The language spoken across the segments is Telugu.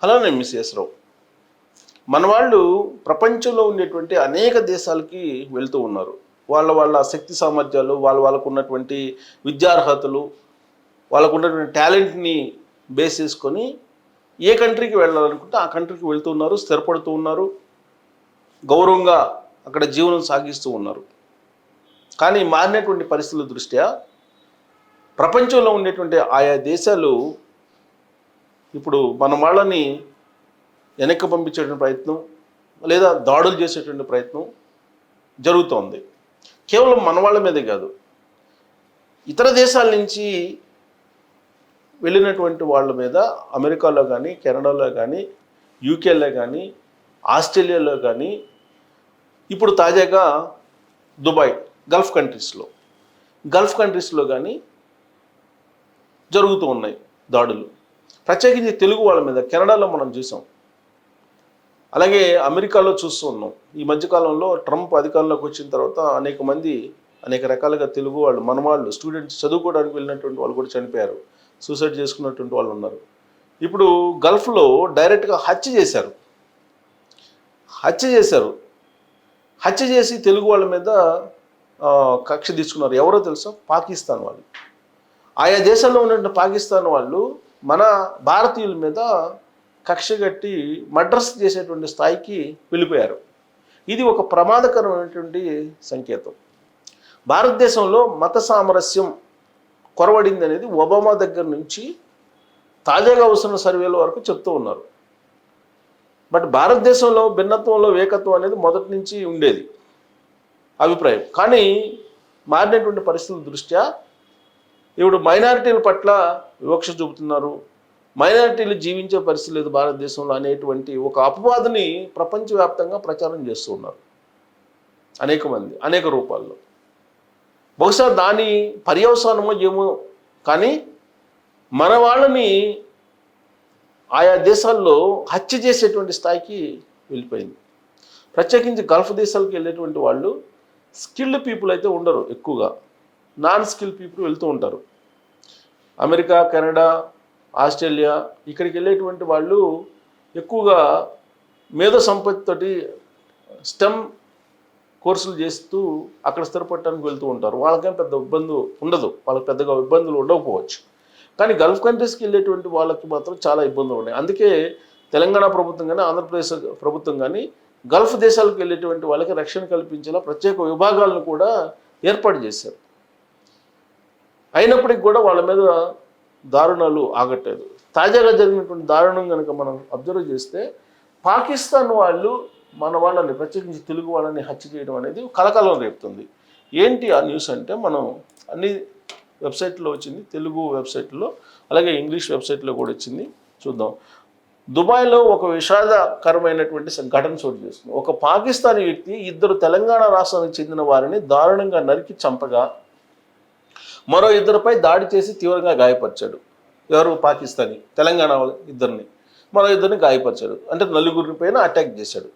హలో, నేను మిస్ రావు. మన వాళ్ళు ప్రపంచంలో ఉండేటువంటి అనేక దేశాలకి వెళ్తూ ఉన్నారు. వాళ్ళ శక్తి సామర్థ్యాలు, వాళ్ళకు ఉన్నటువంటి విద్యార్హతలు, వాళ్ళకు ఉన్నటువంటి టాలెంట్ని బేస్ చేసుకొని ఏ కంట్రీకి వెళ్ళాలనుకుంటే ఆ కంట్రీకి వెళ్తూ ఉన్నారు, స్థిరపడుతూ ఉన్నారు, గౌరవంగా అక్కడ జీవనం సాగిస్తూ ఉన్నారు. కానీ మారినటువంటి పరిస్థితుల దృష్ట్యా ప్రపంచంలో ఉండేటువంటి ఆయా దేశాలు ఇప్పుడు మన వాళ్ళని వెనక్కి పంపించేటువంటి ప్రయత్నం లేదా దాడులు చేసేటువంటి ప్రయత్నం జరుగుతోంది. కేవలం మన వాళ్ళ మీదే కాదు, ఇతర దేశాల నుంచి వెళ్ళినటువంటి వాళ్ళ మీద అమెరికాలో కానీ, కెనడాలో కానీ, యూకేలో కానీ, ఆస్ట్రేలియాలో కానీ, ఇప్పుడు తాజాగా దుబాయ్, గల్ఫ్ కంట్రీస్లో కానీ జరుగుతూ ఉన్నాయి దాడులు. ప్రత్యేకించి తెలుగు వాళ్ళ మీద కెనడాలో మనం చూసాం, అలాగే అమెరికాలో చూస్తూ ఉన్నాం. ఈ మధ్యకాలంలో ట్రంప్ అధికారంలోకి వచ్చిన తర్వాత అనేక రకాలుగా తెలుగు వాళ్ళు, మన వాళ్ళు, స్టూడెంట్స్ చదువుకోవడానికి వెళ్ళినటువంటి వాళ్ళు కూడా చనిపోయారు, సూసైడ్ చేసుకున్నటువంటి వాళ్ళు ఉన్నారు. ఇప్పుడు గల్ఫ్లో డైరెక్ట్గా హత్య చేసి తెలుగు వాళ్ళ మీద కక్ష తీసుకున్నారు. ఎవరో తెలుసా? పాకిస్తాన్ వాళ్ళు. ఆయా దేశాల్లో ఉన్నటువంటి పాకిస్తాన్ వాళ్ళు మన భారతీయుల మీద కక్ష కట్టి మర్డర్స్ చేసేటువంటి స్థాయికి వెళ్ళిపోయారు. ఇది ఒక ప్రమాదకరమైనటువంటి సంకేతం. భారతదేశంలో మత సామరస్యం కొరవడింది అనేది ఒబామా దగ్గర నుంచి తాజాగా వస్తున్న సర్వేల వరకు చెప్తూ ఉన్నారు. బట్ భారతదేశంలో భిన్నత్వంలో ఏకత్వం అనేది మొదటి నుంచి ఉండేది అభిప్రాయం. కానీ మారినటువంటి పరిస్థితుల దృష్ట్యా ఇప్పుడు మైనారిటీల పట్ల వివక్ష చూపుతున్నారు, మైనారిటీలు జీవించే పరిస్థితి లేదు భారతదేశంలో అనేటువంటి ఒక అపవాదుని ప్రపంచవ్యాప్తంగా ప్రచారం చేస్తూ ఉన్నారు అనేక మంది, అనేక రూపాల్లో. బహుశా దాని పర్యవసానమో ఏమో, కానీ మన వాళ్ళని ఆయా దేశాల్లో హత్య చేసేటువంటి స్థాయికి వెళ్ళిపోయింది. ప్రత్యేకించి గల్ఫ్ దేశాలకు వెళ్ళేటువంటి వాళ్ళు స్కిల్డ్ పీపుల్ అయితే ఉండరు, ఎక్కువగా నాన్ స్కిల్ పీపుల్ వెళ్తూ ఉంటారు. అమెరికా, కెనడా, ఆస్ట్రేలియా ఇక్కడికి వెళ్ళేటువంటి వాళ్ళు ఎక్కువగా మేధో సంపత్తితోటి స్టెమ్ కోర్సులు చేస్తూ అక్కడ స్థిరపడటానికి వెళ్తూ ఉంటారు. వాళ్ళకేం పెద్ద ఇబ్బంది ఉండదు, వాళ్ళకి పెద్దగా ఇబ్బందులు ఉండకపోవచ్చు. కానీ గల్ఫ్ కంట్రీస్కి వెళ్ళేటువంటి వాళ్ళకి మాత్రం చాలా ఇబ్బందులు ఉన్నాయి. అందుకే తెలంగాణ ప్రభుత్వం కానీ, ఆంధ్రప్రదేశ్ ప్రభుత్వం కానీ గల్ఫ్ దేశాలకు వెళ్ళేటువంటి వాళ్ళకి రక్షణ కల్పించేలా ప్రత్యేక విభాగాలను కూడా ఏర్పాటు చేశారు. అయినప్పటికీ కూడా వాళ్ళ మీద దారుణాలు ఆగట్లేదు. తాజాగా జరిగినటువంటి దారుణం కనుక మనం అబ్జర్వ్ చేస్తే, పాకిస్తాన్ వాళ్ళు మన వాళ్ళని, ప్రత్యేకించి తెలుగు వాళ్ళని హత్య చేయడం అనేది కలకలం రేపుతుంది. ఏంటి ఆ న్యూస్ అంటే, మనం అన్ని వెబ్సైట్లో వచ్చింది, తెలుగు వెబ్సైట్లో అలాగే ఇంగ్లీష్ వెబ్సైట్లో కూడా వచ్చింది, చూద్దాం. దుబాయ్లో ఒక విషాదకరమైనటువంటి ఘటన చోటు చేస్తుంది. ఒక పాకిస్తానీ వ్యక్తి 2 తెలంగాణ రాష్ట్రానికి చెందిన వారిని దారుణంగా నరికి చంపగా మరో 2పై దాడి చేసి తీవ్రంగా గాయపరిచాడు. ఎవరు? పాకిస్తానీ. తెలంగాణ ఇద్దరిని, మరో 2ని గాయపరిచాడు. అంటే 4 పైన అటాక్ చేశాడు.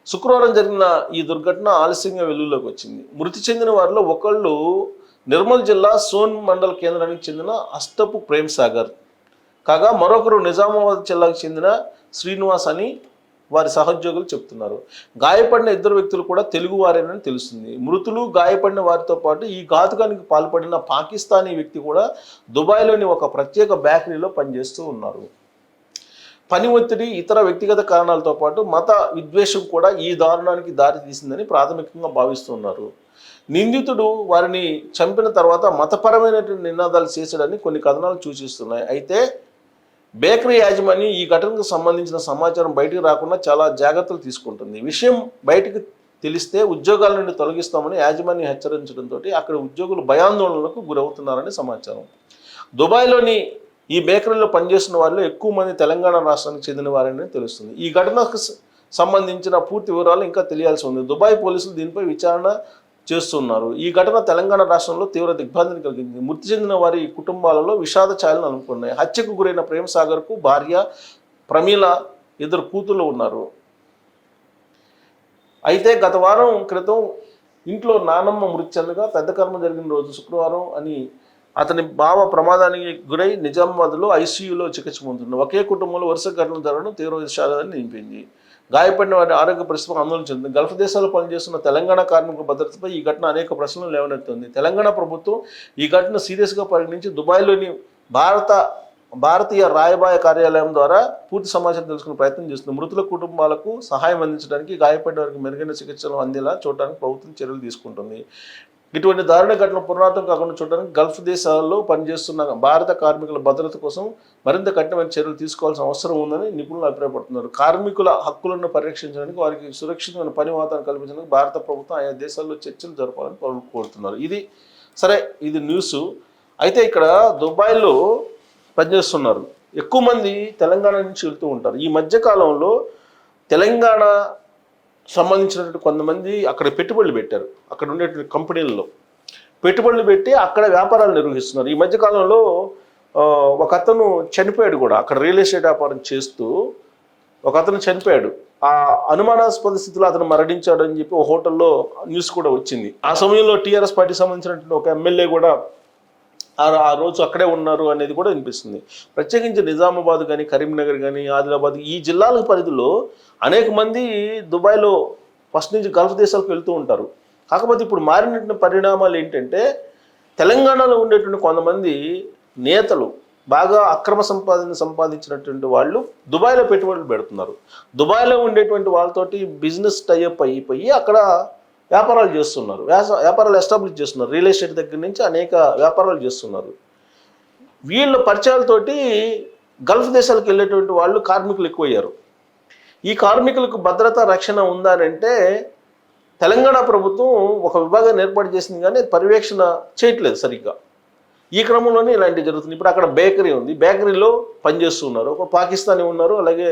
శుక్రవారం జరిగిన ఈ దుర్ఘటన ఆలస్యంగా వెలుగులోకి వచ్చింది. మృతి చెందిన వారిలో ఒకళ్ళు నిర్మల్ జిల్లా సోన్ మండల్ కేంద్రానికి చెందిన అష్టపు ప్రేమ్ సాగర్ కాగా, మరొకరు నిజామాబాద్ జిల్లాకు చెందిన శ్రీనివాస్ అని వారి సహోద్యోగులు చెప్తున్నారు. గాయపడిన 2 వ్యక్తులు కూడా తెలుగు వారేనని తెలుస్తుంది. మృతులు, గాయపడిన వారితో పాటు ఈ ఘాతుకానికి పాల్పడిన పాకిస్తానీ వ్యక్తి కూడా దుబాయ్లోని ఒక ప్రత్యేక బేకరీలో పనిచేస్తూ ఉన్నారు. పని ఒత్తిడి, ఇతర వ్యక్తిగత కారణాలతో పాటు మత విద్వేషం కూడా ఈ దారుణానికి దారి తీసిందని ప్రాథమికంగా భావిస్తున్నారు. నిందితుడు వారిని చంపిన తర్వాత మతపరమైనటువంటి నినాదాలు చేశాడని కొన్ని కథనాలు సూచిస్తున్నాయి. అయితే బేకరీ యాజమాన్యం ఈ ఘటనకు సంబంధించిన సమాచారం బయటకు రాకుండా చాలా జాగ్రత్తలు తీసుకుంటుంది. విషయం బయటకు తెలిస్తే ఉద్యోగాల నుండి తొలగిస్తామని యాజమాన్యం హెచ్చరించడంతో అక్కడ ఉద్యోగులు భయాందోళనలకు గురవుతున్నారని సమాచారం. దుబాయ్లోని ఈ బేకరీలో పనిచేస్తున్న వారిలో ఎక్కువ మంది తెలంగాణ రాష్ట్రానికి చెందిన వారని తెలుస్తుంది. ఈ ఘటనకు సంబంధించిన పూర్తి వివరాలు ఇంకా తెలియాల్సి ఉంది. దుబాయ్ పోలీసులు దీనిపై విచారణ చేస్తున్నారు. ఈ ఘటన తెలంగాణ రాష్ట్రంలో తీవ్ర దిగ్భ్రాంతిని కలిగింది. మృతి చెందిన వారి కుటుంబాలలో విషాద ఛాయలను అనుకున్నాయి. హత్యకు గురైన ప్రేమ్ సాగర్కు భార్య ప్రమీల, 2 కూతుళ్ళు ఉన్నారు. అయితే గత వారం క్రితం ఇంట్లో నానమ్మ మృతి చెందగా పెద్ద కర్మ జరిగిన రోజు శుక్రవారం అని అతని బావ ప్రమాదానికి గురై నిజామాబాద్లో ఐసీయూలో చికిత్స పొందుతున్నారు. ఒకే కుటుంబంలో వరుస ఘటనలు జరగడం తీవ్ర విషాదాన్ని నింపింది. గాయపడిన వారి ఆరోగ్య పరిస్థితి ఆందోళన చెందింది. గల్ఫ్ దేశాల్లో పనిచేస్తున్న తెలంగాణ కార్మికుల భద్రతపై ఈ ఘటన అనేక ప్రశ్నలు లేవనెత్తుంది. తెలంగాణ ప్రభుత్వం ఈ ఘటన సీరియస్గా పరిగణించి దుబాయ్లోని భారతీయ రాయబార కార్యాలయం ద్వారా పూర్తి సమాచారం తెలుసుకునే ప్రయత్నం చేస్తుంది. మృతుల కుటుంబాలకు సహాయం అందించడానికి, గాయపడిన వారికి మెరుగైన చికిత్సలు అందేలా చూడడానికి ప్రభుత్వం చర్యలు తీసుకుంటుంది. ఇటువంటి దారుణ ఘటనలు పునరావృతం కాకుండా చూడడానికి గల్ఫ్ దేశాల్లో పనిచేస్తున్న భారత కార్మికుల భద్రత కోసం మరింత కఠినమైన చర్యలు తీసుకోవాల్సిన అవసరం ఉందని నిపుణులు అభిప్రాయపడుతున్నారు. కార్మికుల హక్కులను పరిరక్షించడానికి, వారికి సురక్షితమైన పని వాతావరణం కల్పించడానికి భారత ప్రభుత్వం ఆయా దేశాల్లో చర్చలు జరపాలని కోరుతున్నారు. ఇది న్యూస్. అయితే ఇక్కడ దుబాయ్లో పనిచేస్తున్నారు ఎక్కువ మంది తెలంగాణ నుంచి వెళ్తూ ఉంటారు. ఈ మధ్యకాలంలో తెలంగాణ సంబంధించినటువంటి కొంతమంది అక్కడ పెట్టుబడులు పెట్టారు. అక్కడ ఉండేటువంటి కంపెనీల్లో పెట్టుబడులు పెట్టి అక్కడ వ్యాపారాలు నిర్వహిస్తున్నారు. ఈ మధ్యకాలంలో ఒక అతను చనిపోయాడు కూడా. అక్కడ రియల్ ఎస్టేట్ వ్యాపారం చేస్తూ ఒక అతను చనిపోయాడు. ఆ అనుమానాస్పద స్థితిలో అతను మరణించాడు అని చెప్పి ఒక హోటల్లో న్యూస్ కూడా వచ్చింది. ఆ సమయంలో టీఆర్ఎస్ పార్టీకి సంబంధించినటువంటి ఒక ఎమ్మెల్యే కూడా ఆ రోజు అక్కడే ఉన్నారు అనేది కూడా వినిపిస్తుంది. ప్రత్యేకించి నిజామాబాద్ కానీ, కరీంనగర్ కానీ, ఆదిలాబాద్ ఈ జిల్లాల పరిధిలో అనేక మంది దుబాయ్లో ఫస్ట్ నుంచి గల్ఫ్ దేశాలకు వెళ్తూ ఉంటారు. కాకపోతే ఇప్పుడు మారినటువంటి పరిణామాలు ఏంటంటే తెలంగాణలో ఉండేటువంటి కొంతమంది నేతలు బాగా అక్రమ సంపాదించినటువంటి వాళ్ళు దుబాయ్లో పెట్టుబడులు పెడుతున్నారు. దుబాయ్లో ఉండేటువంటి వాళ్ళతోటి బిజినెస్ టైఅప్ అయిపోయి అక్కడ వ్యాపారాలు చేస్తున్నారు. వ్యాపారాలు ఎస్టాబ్లిష్ చేస్తున్నారు. రియల్ ఎస్టేట్ దగ్గర నుంచి అనేక వ్యాపారాలు చేస్తున్నారు. వీళ్ళ పరిచయాలతోటి గల్ఫ్ దేశాలకు వెళ్ళేటువంటి వాళ్ళు కార్మికులు ఎక్కువయ్యారు. ఈ కార్మికులకు భద్రత రక్షణ ఉందా అని అంటే తెలంగాణ ప్రభుత్వం ఒక విభాగాన్ని ఏర్పాటు చేసింది, కానీ పర్యవేక్షణ చేయట్లేదు సరిగ్గా. ఈ క్రమంలోనే ఇలాంటివి జరుగుతుంది. ఇప్పుడు అక్కడ బేకరీ ఉంది. బేకరీలో పనిచేస్తున్నారు. ఒక పాకిస్తానీ ఉన్నారు, అలాగే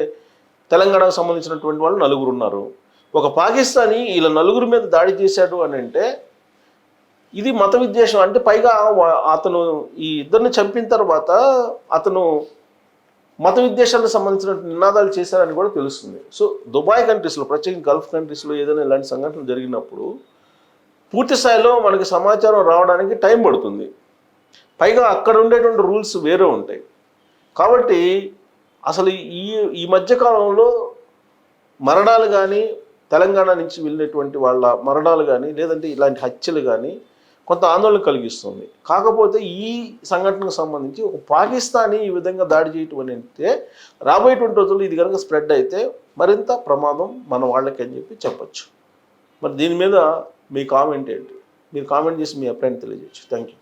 తెలంగాణకు సంబంధించినటువంటి వాళ్ళు 4 ఉన్నారు. ఒక పాకిస్తానీ వీళ్ళ 4 మీద దాడి చేశాడు అని అంటే ఇది మత విద్వేషం. అంటే పైగా అతను ఈ ఇద్దరిని చంపిన తర్వాత అతను మత విద్వేషాలకు సంబంధించిన నినాదాలు చేశారని కూడా తెలుస్తుంది. సో దుబాయ్ కంట్రీస్లో, ప్రత్యేకంగా గల్ఫ్ కంట్రీస్లో ఏదైనా ఇలాంటి సంఘటనలు జరిగినప్పుడు పూర్తి స్థాయిలో మనకి సమాచారం రావడానికి టైం పడుతుంది. పైగా అక్కడ ఉండేటువంటి రూల్స్ వేరే ఉంటాయి. కాబట్టి అసలు ఈ మధ్యకాలంలో మరణాలు కానీ, తెలంగాణ నుంచి వెళ్ళినటువంటి వాళ్ళ మరణాలు కానీ, లేదంటే ఇలాంటి హత్యలు కానీ కొంత ఆందోళన కలిగిస్తుంది. కాకపోతే ఈ సంఘటనకు సంబంధించి ఒక పాకిస్తానీ ఈ విధంగా దాడి చేయటం అంటే రాబోయేటువంటి రోజుల్లో ఇది కనుక స్ప్రెడ్ అయితే మరింత ప్రమాదం మన వాళ్ళకి అని చెప్పచ్చు. మరి దీని మీద మీ కామెంట్ ఏంటి? మీరు కామెంట్ చేసి మీ అభిప్రాయం తెలియజేయచ్చు. Thank you.